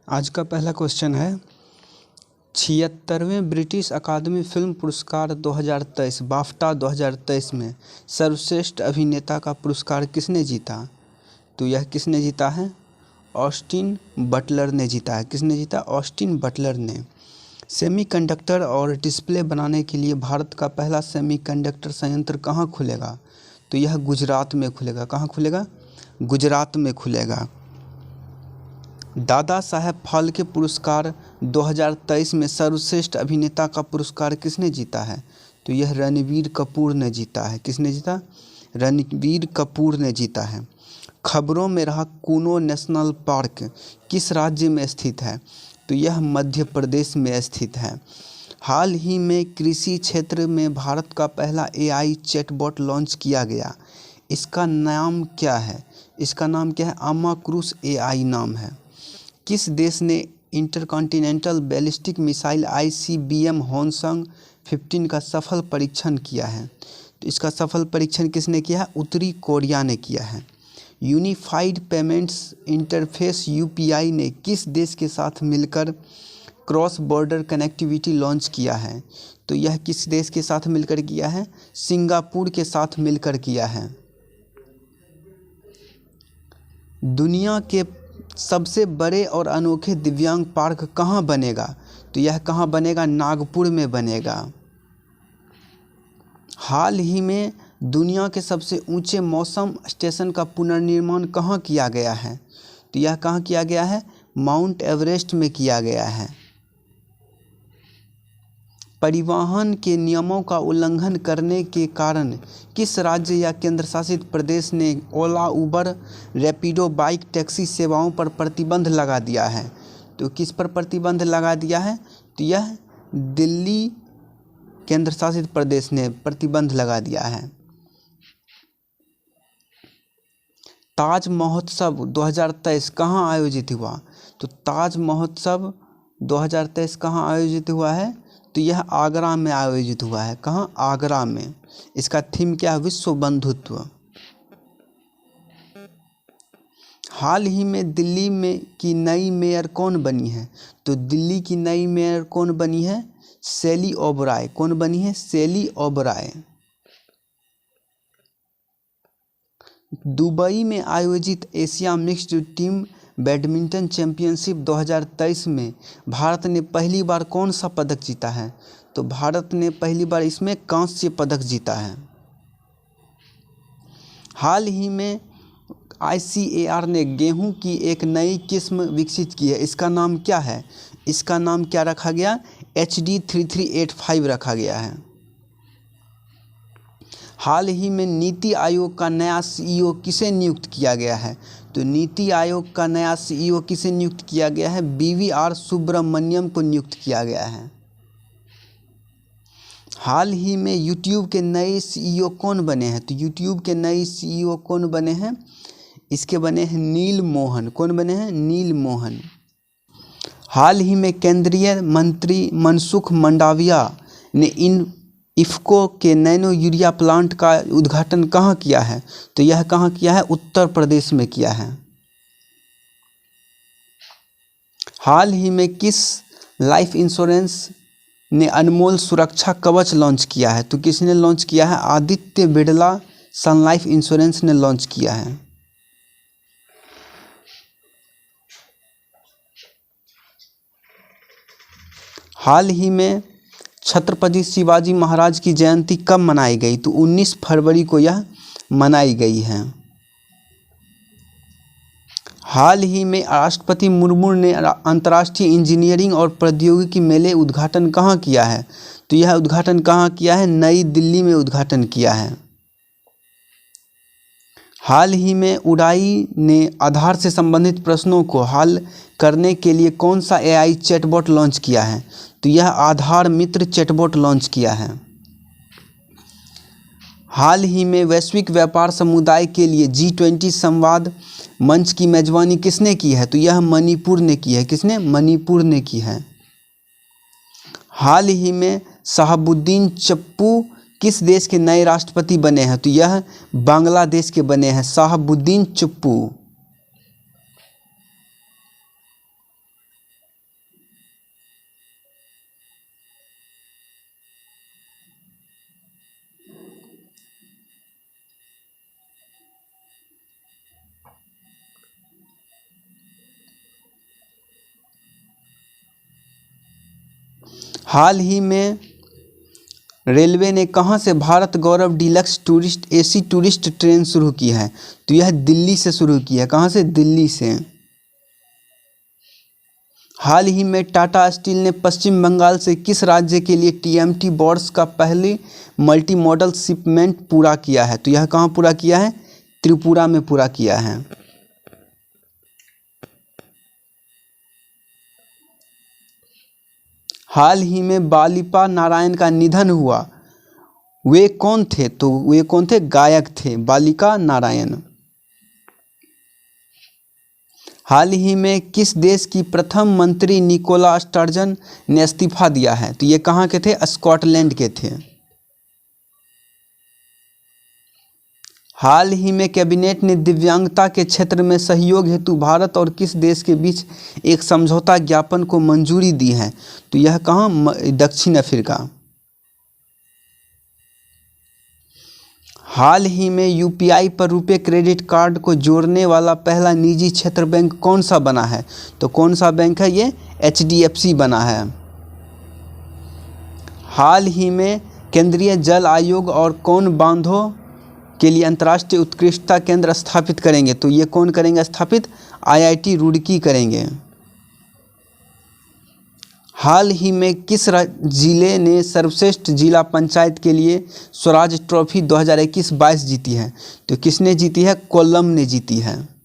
आज का पहला क्वेश्चन है 76वें ब्रिटिश अकादमी फिल्म पुरस्कार 2023 बाफ्टा 2023 में सर्वश्रेष्ठ अभिनेता का पुरस्कार किसने जीता। तो यह किसने जीता है? ऑस्टिन बटलर ने जीता है। किसने जीता? ऑस्टिन बटलर ने। सेमीकंडक्टर और डिस्प्ले बनाने के लिए भारत का पहला सेमीकंडक्टर संयंत्र कहाँ खुलेगा? तो यह गुजरात में खुलेगा। कहाँ खुलेगा? गुजरात में खुलेगा। दादा साहेब फाल्के पुरस्कार 2023 में सर्वश्रेष्ठ अभिनेता का पुरस्कार किसने जीता है? तो यह रणबीर कपूर ने जीता है। किसने जीता? रणबीर कपूर ने जीता है। खबरों में रहा कूनो नेशनल पार्क किस राज्य में स्थित है? तो यह मध्य प्रदेश में स्थित है। हाल ही में कृषि क्षेत्र में भारत का पहला एआई चैटबॉट लॉन्च किया गया। इसका नाम क्या है? इसका नाम क्या है? अमाक्रूस एआई नाम है। किस देश ने इंटरकॉन्टिनेंटल बैलिस्टिक मिसाइल ICBM होनसंग 15 का सफल परीक्षण किया है? तो इसका सफल परीक्षण किसने किया है? उत्तरी कोरिया ने किया है। यूनिफाइड पेमेंट्स इंटरफेस UPI ने किस देश के साथ मिलकर क्रॉस बॉर्डर कनेक्टिविटी लॉन्च किया है? तो यह किस देश के साथ मिलकर किया है? सिंगापुर के साथ मिलकर किया है। दुनिया के सबसे बड़े और अनोखे दिव्यांग पार्क कहाँ बनेगा? तो यह कहाँ बनेगा? नागपुर में बनेगा। हाल ही में दुनिया के सबसे ऊंचे मौसम स्टेशन का पुनर्निर्माण कहाँ किया गया है? तो यह कहाँ किया गया है? माउंट एवरेस्ट में किया गया है। परिवहन के नियमों का उल्लंघन करने के कारण किस राज्य या केंद्र शासित प्रदेश ने ओला, उबर, रैपिडो बाइक टैक्सी सेवाओं पर प्रतिबंध लगा दिया है? तो किस पर प्रतिबंध लगा दिया है? तो यह दिल्ली केंद्र शासित प्रदेश ने प्रतिबंध लगा दिया है। ताज महोत्सव 2023 कहाँ आयोजित हुआ? तो ताज महोत्सव 2023 कहाँ आयोजित हुआ है? तो यह आगरा में आयोजित हुआ है। कहाँ? आगरा में। इसका थीम क्या है? विश्व बंधुत्व। हाल ही में दिल्ली में की नई मेयर कौन बनी है? तो दिल्ली की नई मेयर कौन बनी है? शैली ओबराय। कौन बनी है? शैली ओबराय। दुबई में आयोजित Asia mixed team badminton championship 2023 में भारत ने पहली बार कौन सा पदक जीता है? तो भारत ने पहली बार इसमें कांस्य पदक जीता है। हाल ही में ICAR ने गेहूं की एक नई किस्म विकसित की है। इसका नाम क्या है? इसका नाम क्या रखा गया? HD 3385 रखा गया है। हाल ही में नीति आयोग का नया CEO किसे नियुक्त किया गया है? तो नीति आयोग का नया CEO किसे नियुक्त किया गया है? BVR सुब्रमण्यम को नियुक्त किया गया है। हाल ही में YouTube के नए CEO कौन बने हैं? तो YouTube के नए CEO कौन बने हैं? इसके बने हैं नील मोहन। कौन बने हैं? नील मोहन। हाल ही में केंद्रीय मंत्री मनसुख मंडाविया ने इफ़को के नैनो यूरिया प्लांट का उद्घाटन कहाँ किया है? तो यह कहाँ किया है? उत्तर प्रदेश में किया है। हाल ही में किस लाइफ इंश्योरेंस ने अनमोल सुरक्षा कवच लॉन्च किया है? तो किसने लॉन्च किया है? आदित्य बिड़ला सन लाइफ इंश्योरेंस ने लॉन्च किया है। हाल ही में छत्रपति शिवाजी महाराज की जयंती कब मनाई गई? तो 19 फरवरी को यह मनाई गई है। हाल ही में राष्ट्रपति मुर्मू ने अंतर्राष्ट्रीय इंजीनियरिंग और प्रौद्योगिकी मेले उद्घाटन कहाँ किया है? तो यह उद्घाटन कहाँ किया है? नई दिल्ली में उद्घाटन किया है। हाल ही में उड़ाई ने आधार से संबंधित प्रश्नों को हल करने के लिए कौन सा AI चैटबॉट लॉन्च किया है? तो यह आधार मित्र चैटबॉट लॉन्च किया है। हाल ही में वैश्विक व्यापार समुदाय के लिए G20 संवाद मंच की मेजबानी किसने की है? तो यह मणिपुर ने की है। किसने? मणिपुर ने की है। हाल ही में शहाबुद्दीन चप्पू किस देश के नए राष्ट्रपति बने हैं? तो यह बांग्लादेश के बने हैं, शहाबुद्दीन चप्पू। हाल ही में रेलवे ने कहां से Bharat Gaurav deluxe tourist AC tourist train शुरू की है? तो यह दिल्ली से शुरू की है। कहां से? दिल्ली से। हाल ही में टाटा स्टील ने पश्चिम बंगाल से किस राज्य के लिए टीएमटी बोर्ड्स का पहली मल्टी मॉडल शिपमेंट पूरा किया है? तो यह कहां पूरा किया है? त्रिपुरा में पूरा किया है। हाल ही में बालिपा नारायण का निधन हुआ, वे कौन थे? तो वे कौन थे? गायक थे, बालिका नारायण। हाल ही में किस देश की प्रथम मंत्री निकोला स्टर्जन ने इस्तीफा दिया है? तो ये कहाँ के थे? स्कॉटलैंड के थे। हाल ही में कैबिनेट ने दिव्यांगता के क्षेत्र में सहयोग हेतु भारत और किस देश के बीच एक समझौता ज्ञापन को मंजूरी दी है? तो यह कहाँ? दक्षिण अफ्रीका। हाल ही में यूपीआई पर रुपे क्रेडिट कार्ड को जोड़ने वाला पहला निजी क्षेत्र बैंक कौन सा बना है? तो कौन सा बैंक है? ये HDFC बना है। हाल ही में केंद्रीय जल आयोग और कौन बांधों के लिए अंतर्राष्ट्रीय उत्कृष्टता केंद्र स्थापित करेंगे? तो ये कौन करेंगे स्थापित? IIT रुड़की करेंगे। हाल ही में किस जिले ने सर्वश्रेष्ठ जिला पंचायत के लिए स्वराज ट्रॉफी 2021-22 जीती है? तो किसने जीती है? कोल्लम ने जीती है।